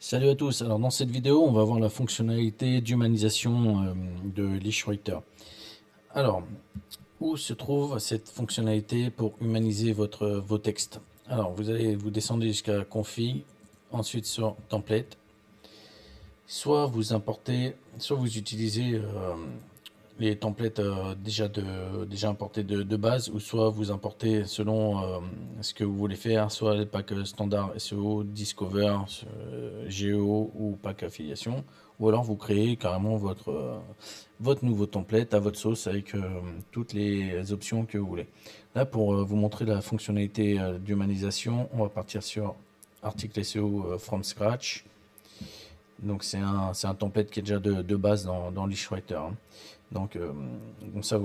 Salut à tous, alors dans cette vidéo on va voir la fonctionnalité d'humanisation de Lichwriter. Alors, où se trouve cette fonctionnalité pour humaniser vos textes? Alors vous descendez jusqu'à Config, ensuite sur Template, soit vous importez, soit vous utilisez les templates déjà importés de base, ou soit vous importez selon ce que vous voulez faire, soit les packs standard SEO, Discover, Geo ou pack affiliation, ou alors vous créez carrément votre nouveau template à votre sauce avec toutes les options que vous voulez. Là, pour vous montrer la fonctionnalité d'humanisation, on va partir sur article SEO from scratch. Donc c'est un template qui est déjà de base dans Lichwriter, hein. Donc, comme ça, de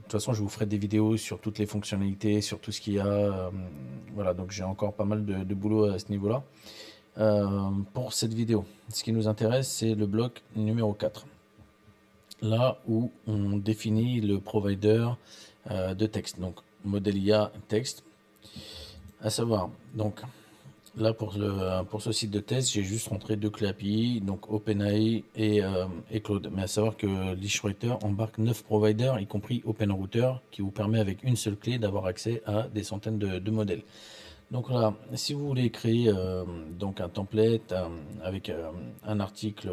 toute façon, je vous ferai des vidéos sur toutes les fonctionnalités, sur tout ce qu'il y a. Voilà, donc j'ai encore pas mal de boulot à ce niveau-là. Pour cette vidéo, ce qui nous intéresse, c'est le bloc numéro 4. Là où on définit le provider de texte. Donc, modèle IA texte. À savoir, donc, là, pour ce site de test, j'ai juste rentré deux clés API, donc OpenAI et Claude. Mais à savoir que Lichwriter embarque 9 providers, y compris OpenRouter, qui vous permet avec une seule clé d'avoir accès à des centaines de modèles. Donc là, si vous voulez créer donc un template avec un article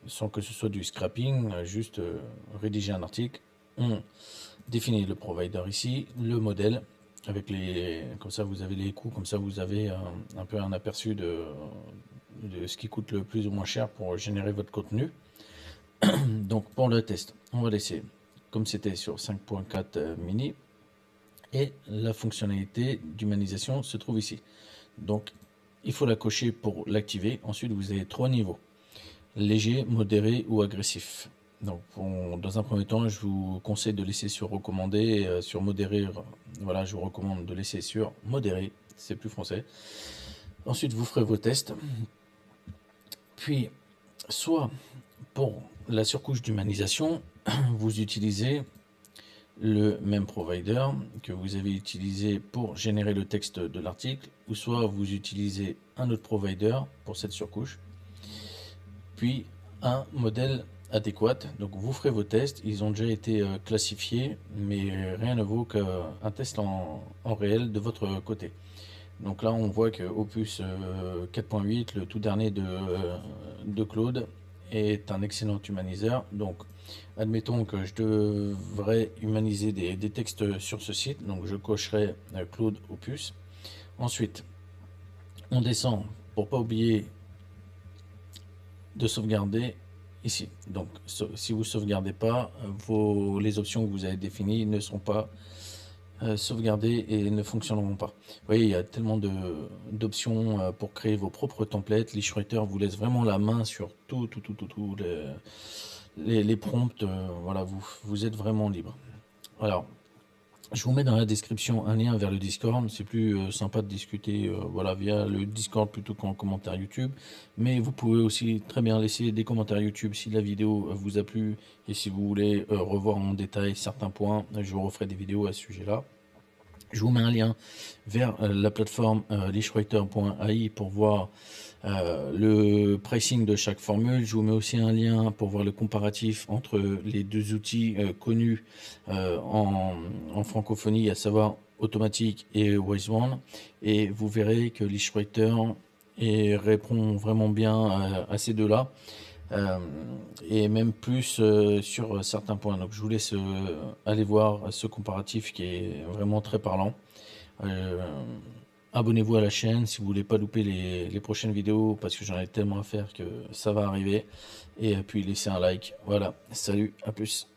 sans que ce soit du scrapping, juste rédiger un article, on définit le provider ici, le modèle, comme ça vous avez les coûts, comme ça vous avez un peu un aperçu de ce qui coûte le plus ou moins cher pour générer votre contenu. Donc pour le test, on va laisser comme c'était sur 5.4 mini, et la fonctionnalité d'humanisation se trouve ici. Donc il faut la cocher pour l'activer. Ensuite vous avez trois niveaux: léger, modéré ou agressif. Donc, dans un premier temps, je vous conseille de laisser sur recommandé, sur modéré. Voilà, je vous recommande de laisser sur modéré, c'est plus français. Ensuite, vous ferez vos tests. Puis, soit pour la surcouche d'humanisation, vous utilisez le même provider que vous avez utilisé pour générer le texte de l'article, ou soit vous utilisez un autre provider pour cette surcouche, puis un modèle adéquat. Donc vous ferez vos tests, ils ont déjà été classifiés, mais rien ne vaut qu'un test en réel de votre côté. Donc là on voit que Opus 4.8, le tout dernier de Claude, est un excellent humaniseur. Donc admettons que je devrais humaniser des textes sur ce site, donc je cocherai Claude Opus. Ensuite on descend pour pas oublier de sauvegarder ici. Donc si vous ne sauvegardez pas, les options que vous avez définies ne seront pas sauvegardées et ne fonctionneront pas. Vous voyez, il y a tellement d'options pour créer vos propres templates. Lichwriter vous laisse vraiment la main sur tout les prompts. Voilà, vous êtes vraiment libre. Alors, je vous mets dans la description un lien vers le Discord. C'est plus sympa de discuter voilà, via le Discord plutôt qu'en commentaire YouTube. Mais vous pouvez aussi très bien laisser des commentaires YouTube si la vidéo vous a plu. Et si vous voulez revoir en détail certains points, je vous referai des vidéos à ce sujet-là. Je vous mets un lien vers la plateforme lichwriter.ai pour voir le pricing de chaque formule. Je vous mets aussi un lien pour voir le comparatif entre les deux outils connus en francophonie, à savoir Automatic et WiseOne. Et vous verrez que Lichwriter répond vraiment bien à ces deux-là. Et même plus sur certains points. Donc je vous laisse aller voir ce comparatif qui est vraiment très parlant. Euh, Abonnez-vous à la chaîne si vous voulez pas louper les prochaines vidéos, parce que j'en ai tellement à faire que ça va arriver. Et puis laissez un like. Voilà, salut, à plus.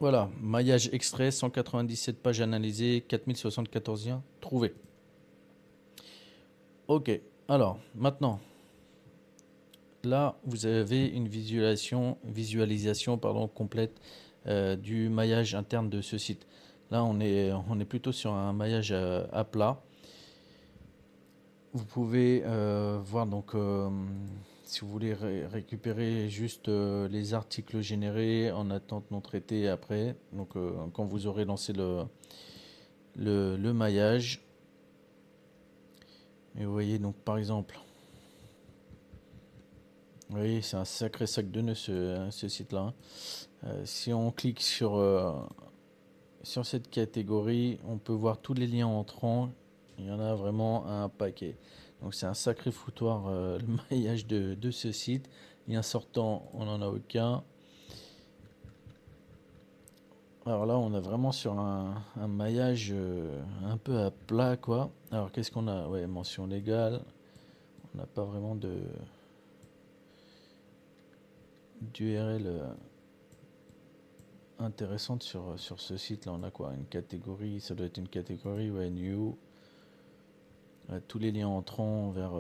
Voilà, maillage extrait, 197 pages analysées, 4074 liens trouvés. Ok, alors maintenant, là vous avez une visualisation complète du maillage interne de ce site. Là on est plutôt sur un maillage à plat. Vous pouvez voir donc si vous voulez récupérer juste les articles générés en attente non traités après, donc quand vous aurez lancé le maillage. Et vous voyez donc par exemple, vous voyez c'est un sacré sac de nœuds ce site-là. Si on clique sur cette catégorie, on peut voir tous les liens entrants. Il y en a vraiment un paquet. Donc c'est un sacré foutoir le maillage de ce site. Lien sortant, on n'en a aucun. Alors là, on a vraiment sur un maillage un peu à plat, quoi. Alors qu'est-ce qu'on a? Ouais, mention légale. On n'a pas vraiment d'URL intéressante sur ce site-là. On a quoi? Une catégorie, ça doit être une catégorie, ouais, new. Tous les liens entrants vers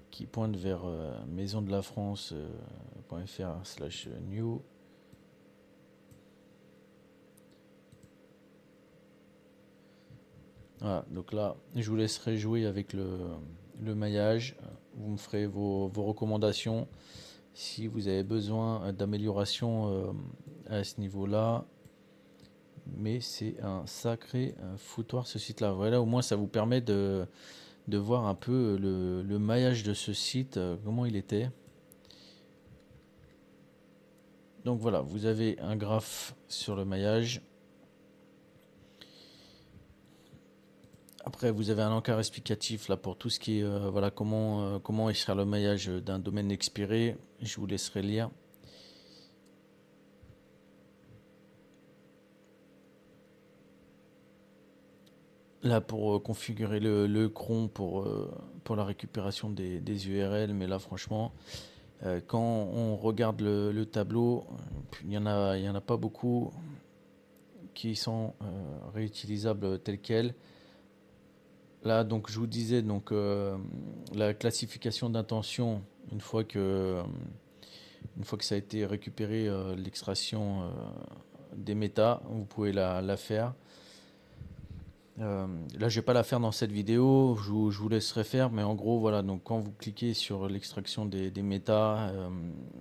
qui pointent vers maison de la France.fr/new. Voilà, donc là, je vous laisserai jouer avec le maillage. Vous me ferez vos recommandations si vous avez besoin d'amélioration à ce niveau-là. Mais c'est un sacré foutoir ce site-là. Voilà, au moins ça vous permet de voir un peu le maillage de ce site, comment il était. Donc voilà, vous avez un graphe sur le maillage. Après, vous avez un encart explicatif là pour tout ce qui est voilà comment extraire le maillage d'un domaine expiré. Je vous laisserai lire. Là pour configurer le cron pour la récupération des URL, mais là franchement, quand on regarde le tableau, il y en a pas beaucoup qui sont réutilisables tels quels. Là, donc, je vous disais, donc, la classification d'intention, une fois que ça a été récupéré, l'extraction des méta, vous pouvez la faire. Là, je vais pas la faire dans cette vidéo, je vous laisserai faire, mais en gros, voilà, donc quand vous cliquez sur l'extraction des méta,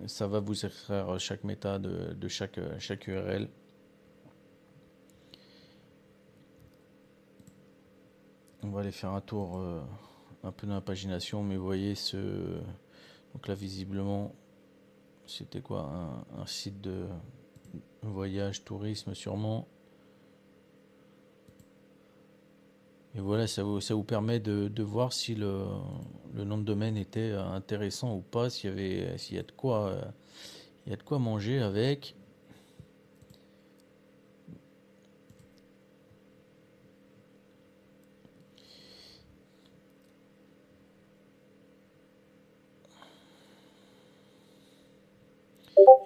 ça va vous extraire chaque méta de chaque URL. On va aller faire un tour un peu dans la pagination, mais vous voyez donc là visiblement c'était quoi, un site de voyage, tourisme sûrement. Et voilà, ça vous permet de voir si le nom de domaine était intéressant ou pas, s'il y a de quoi manger avec.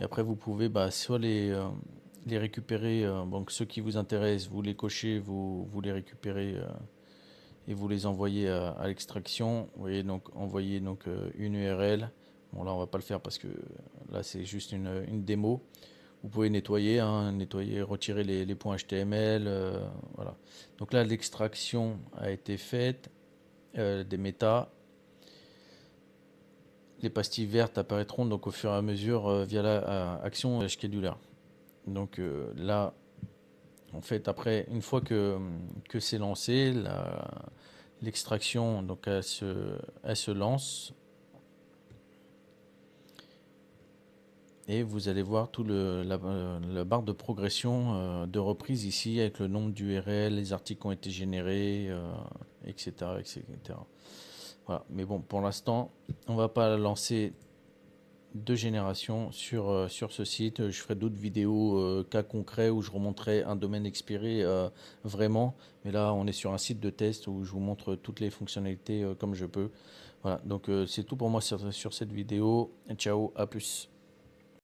Et après, vous pouvez soit les récupérer, donc ceux qui vous intéressent, vous les cochez, vous les récupérez et vous les envoyez à l'extraction. Vous voyez, donc envoyer donc, une URL. Bon, là, on va pas le faire parce que là, c'est juste une démo. Vous pouvez nettoyer, retirer les points HTML. Voilà. Donc là, l'extraction a été faite des méta. Les pastilles vertes apparaîtront donc au fur et à mesure via la action scheduler. Donc là, en fait, après, une fois que c'est lancé, l'extraction, donc elle se lance. Et vous allez voir tout la barre de progression de reprise ici avec le nombre d'URL, les articles qui ont été générés, etc., etc. Voilà. Mais bon, pour l'instant, on va pas lancer de génération sur ce site. Je ferai d'autres vidéos cas concrets où je remonterai un domaine expiré vraiment. Mais là, on est sur un site de test où je vous montre toutes les fonctionnalités comme je peux. Voilà, donc c'est tout pour moi sur cette vidéo. Ciao, à plus.